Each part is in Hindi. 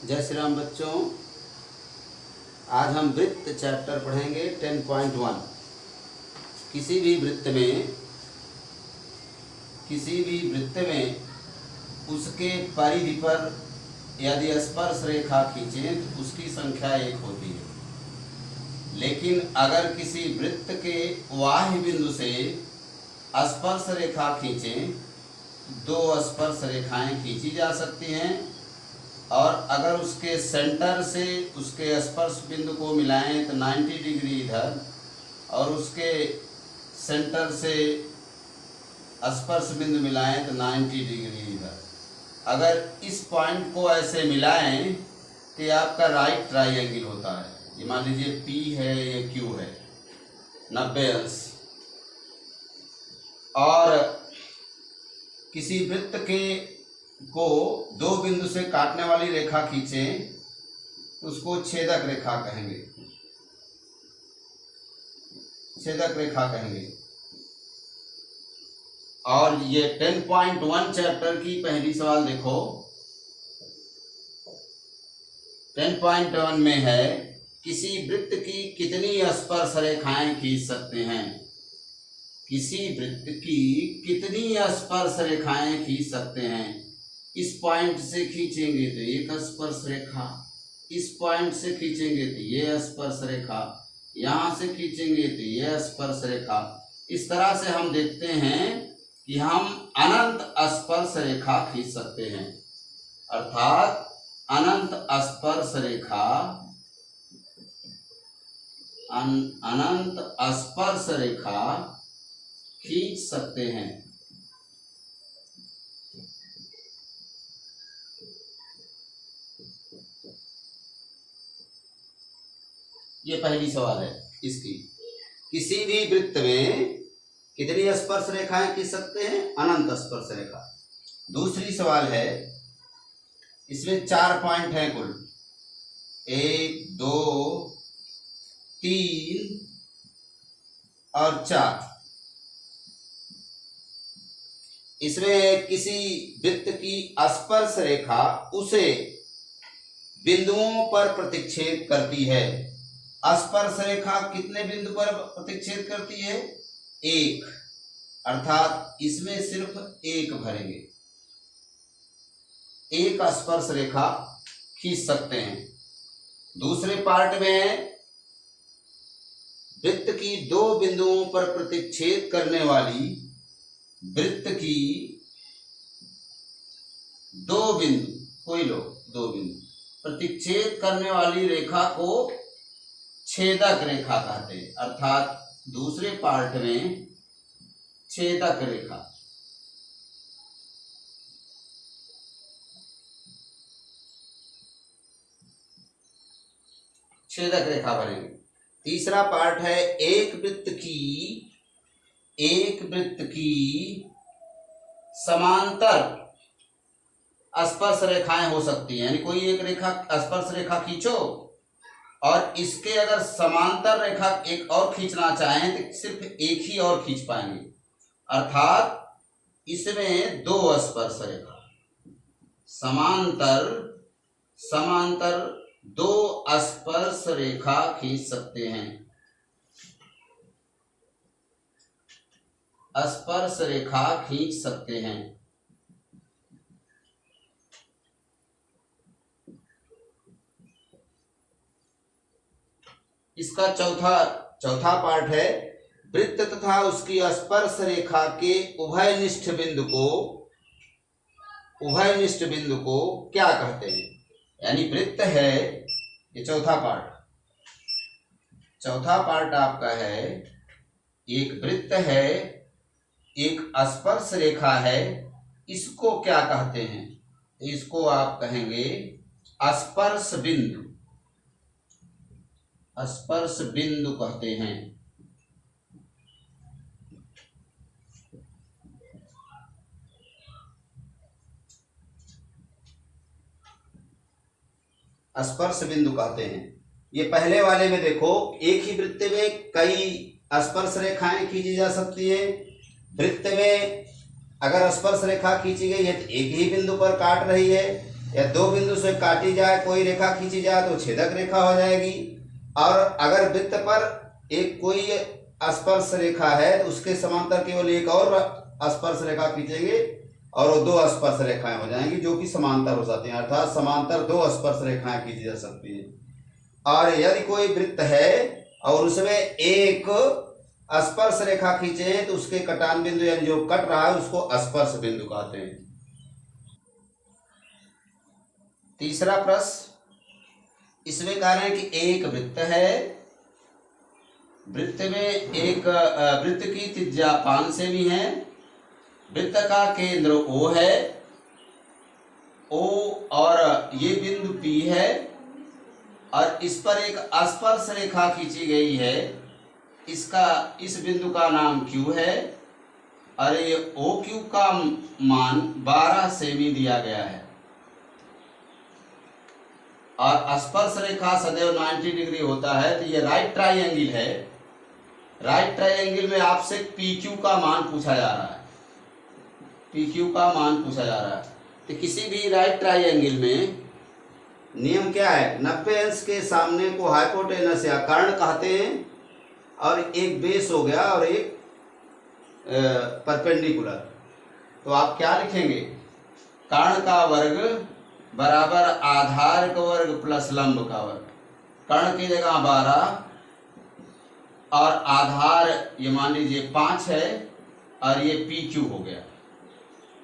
जय श्री राम बच्चों। आज हम वृत्त चैप्टर पढ़ेंगे 10.1। किसी भी वृत्त में उसके परिधि पर यदि स्पर्श रेखा खींचें तो उसकी संख्या 1 होती है, लेकिन अगर किसी वृत्त के बाह्य बिंदु से स्पर्श रेखा खींचें, 2 स्पर्श रेखाएं खींची जा सकती हैं, और अगर उसके सेंटर से उसके स्पर्श बिंदु को मिलाएं तो 90 डिग्री इधर, और उसके सेंटर से स्पर्श बिंदु मिलाएं तो 90 डिग्री इधर। अगर इस पॉइंट को ऐसे मिलाएं तो ये आपका राइट ट्राइंगल होता है। ये मान लीजिए P है, ये Q है, 90 अंश। और किसी वृत्त के को 2 बिंदु से काटने वाली रेखा खींचें तो उसको छेदक रेखा कहेंगे। छेदक रेखा कहेंगे। और ये 10.1 चैप्टर की पहली सवाल देखो। 10.1 में है, किसी वृत्त की कितनी स्पर्श रेखाएं खींच सकते हैं? किसी वृत्त की कितनी स्पर्श रेखाएं खींच सकते हैं? इस पॉइंट से खींचेंगे तो 1 स्पर्श रेखा, इस पॉइंट से खींचेंगे तो ये स्पर्श रेखा, यहाँ से खींचेंगे तो ये स्पर्श रेखा। इस तरह से हम देखते हैं कि हम अनंत स्पर्श रेखा खींच सकते हैं, अर्थात अनंत स्पर्श रेखा, अनंत स्पर्श रेखा खींच सकते हैं। ये पहली सवाल है इसकी। किसी भी वृत्त में कितनी स्पर्श रेखाएं खींच सकते हैं? अनंत स्पर्श रेखा। दूसरी सवाल है, इसमें 4 पॉइंट हैं कुल, 1 2 3 और 4। इसमें किसी वृत्त की स्पर्श रेखा उसे बिंदुओं पर प्रतिच्छेद करती है। स्पर्श रेखा कितने बिंदु पर प्रतिच्छेद करती है? 1, अर्थात इसमें सिर्फ 1 भरेंगे। 1 स्पर्श रेखा खींच सकते हैं। दूसरे पार्ट में वृत्त की 2 बिंदुओं पर प्रतिच्छेद करने वाली वृत्त की 2 बिंदु, कोई लो 2 बिंदु प्रतिच्छेद करने वाली रेखा को छेदक रेखा कहते हैं, अर्थात दूसरे पार्ट में छेदक रेखा। छेदक रेखा बनेगी। तीसरा पार्ट है, एक वृत्त की समांतर स्पर्श रेखाएं हो सकती हैं। यानी कोई एक रेखा स्पर्श रेखा खींचो और इसके अगर समांतर रेखा एक और खींचना चाहें तो सिर्फ एक ही और खींच पाएंगे, अर्थात इसमें 2 स्पर्श रेखा, समांतर 2 स्पर्श रेखा खींच सकते हैं। स्पर्श रेखा खींच सकते हैं। इसका चौथा पार्ट है, वृत्त तथा उसकी स्पर्श रेखा के उभयनिष्ठ बिंदु को क्या कहते हैं? यानी वृत्त है, ये चौथा पार्ट आपका है, एक वृत्त है, एक स्पर्श रेखा है, इसको क्या कहते हैं? इसको आप कहेंगे स्पर्श बिंदु। स्पर्श बिंदु कहते हैं। स्पर्श बिंदु कहते हैं। ये पहले वाले में देखो, एक ही वृत्त में कई स्पर्श रेखाएं खींची जा सकती है। वृत्त में अगर स्पर्श रेखा खींची गई है तो एक ही बिंदु पर काट रही है, या दो बिंदु से काटी जाए कोई रेखा खींची जाए तो छेदक रेखा हो जाएगी। और अगर वृत्त पर एक कोई स्पर्श रेखा है तो उसके समांतर केवल एक और स्पर्श रेखा खींचेंगे और वो दो स्पर्श रेखाएं हो जाएंगी जो कि समांतर हो जाती हैं, अर्थात समांतर दो स्पर्श रेखाएं खींची जा सकती हैं। और यदि कोई वृत्त है और उसमें एक स्पर्श रेखा खींचे तो उसके कटान बिंदु यानी जो कट रहा है उसको स्पर्श बिंदु कहते हैं। तीसरा प्रश्न, इसमें कह रहे हैं कि एक वृत्त है, वृत्त में एक वृत्त की त्रिज्या 5 सेमी है, वृत्त का केंद्र O है, O और ये बिंदु P है और इस पर एक स्पर्श रेखा खींची गई है, इस बिंदु का नाम Q है और ये OQ का मान 12 सेमी दिया गया है। और स्पर्श रेखा सदैव 90 डिग्री होता है, तो ये राइट ट्राइंगल है। राइट ट्राइंगल में आपसे PQ का मान पूछा जा रहा है, PQ का मान पूछा जा रहा है। तो किसी भी राइट ट्राइंगल में नियम क्या है, 90 अंश के सामने को हाइपोटेनस या कर्ण कहते हैं और एक बेस हो गया और एक परपेंडिकुलर। तो आप क्या लिखेंगे, कर्ण का वर्ग बराबर आधार का वर्ग प्लस लंब का वर्ग। कर्ण की जगह 12 और आधार ये मान लीजिए 5 है और ये PQ हो गया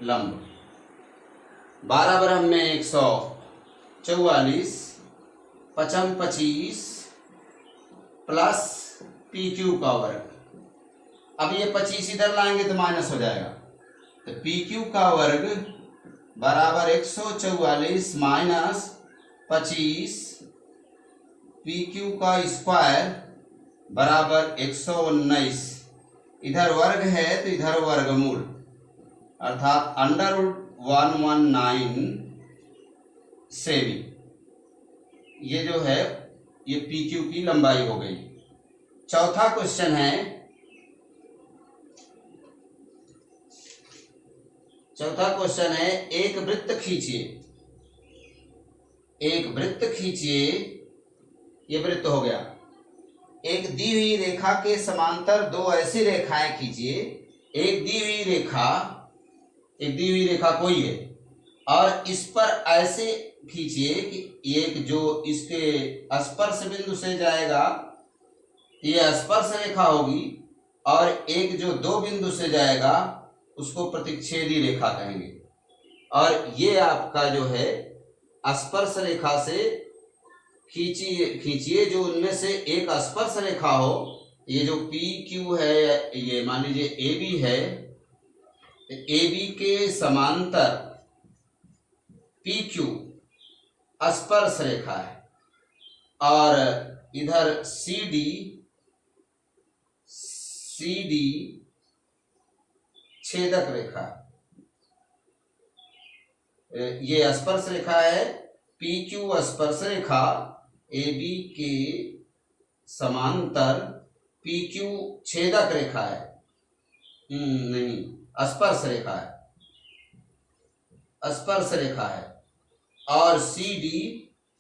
लंब। 12 बराबर में 144 पचम 25 प्लस PQ का वर्ग। अब ये 25 इधर लाएंगे तो माइनस हो जाएगा, तो PQ का वर्ग बराबर 144 माइनस 25 PQ का स्क्वायर बराबर 119। इधर वर्ग है तो इधर वर्गमूल, अर्थात √119 सेमी। ये जो है ये PQ की लंबाई हो गई। चौथा क्वेश्चन है, एक वृत्त खींचिए, एक वृत्त खींचिए, ये वृत्त हो गया। एक दी हुई रेखा के समांतर दो ऐसी रेखाएं खींचिए। एक दी हुई रेखा कोई है और इस पर ऐसे खींचिए कि एक जो इसके स्पर्श बिंदु से जाएगा ये स्पर्श रेखा होगी और एक जो दो बिंदु से जाएगा उसको प्रतिच्छेदी रेखा कहेंगे। और ये आपका जो है स्पर्श रेखा से खींचिए जो उनमें से एक स्पर्श रेखा हो। ये जो PQ है, ये मान लीजिए AB है, AB के समांतर PQ स्पर्श रेखा है और इधर CD छेदक रेखा। ये स्पर्श रेखा है PQ स्पर्श रेखा AB के समांतर PQ छेदक रेखा है, नहीं स्पर्श रेखा है, स्पर्श रेखा है और CD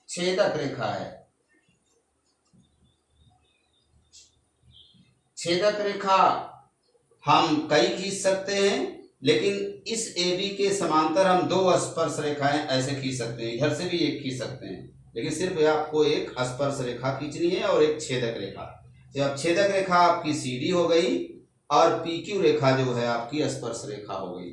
छेदक रेखा है। छेदक रेखा हम कई खींच सकते हैं, लेकिन इस AB के समांतर हम दो स्पर्श रेखाएं ऐसे खींच सकते हैं, इधर से भी एक खींच सकते हैं, लेकिन सिर्फ आपको एक स्पर्श रेखा खींचनी है और एक छेदक रेखा। तो अब छेदक रेखा आपकी CD हो गई और PQ रेखा जो है आपकी स्पर्श रेखा हो गई।